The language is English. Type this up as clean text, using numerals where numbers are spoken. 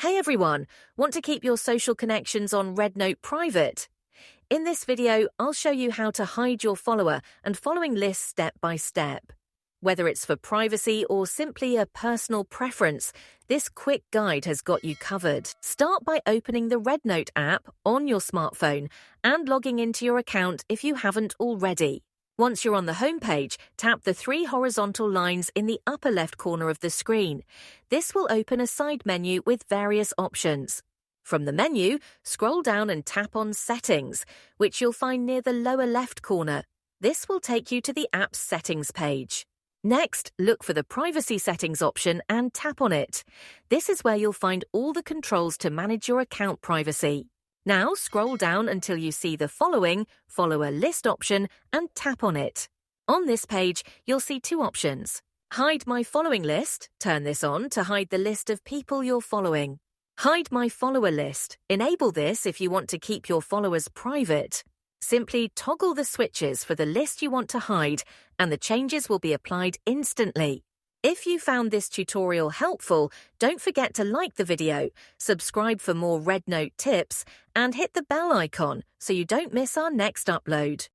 Hey everyone, want to keep your social connections on REDnote private? In this video, I'll show you how to hide your follower and following lists step by step. Whether it's for privacy or simply a personal preference, this quick guide has got you covered. Start by opening the REDnote app on your smartphone and logging into your account if you haven't already. Once you're on the home page, tap the three horizontal lines in the upper left corner of the screen. This will open a side menu with various options. From the menu, scroll down and tap on Settings, which you'll find near the lower left corner. This will take you to the app's settings page. Next, look for the Privacy Settings option and tap on it. This is where you'll find all the controls to manage your account privacy. Now scroll down until you see the following follower list option and tap on it. On this page, you'll see two options. Hide my following list, turn this on to hide the list of people you're following. Hide my follower list, enable this if you want to keep your followers private. Simply toggle the switches for the list you want to hide and the changes will be applied instantly. If you found this tutorial helpful, don't forget to like the video, subscribe for more REDnote tips, and hit the bell icon so you don't miss our next upload.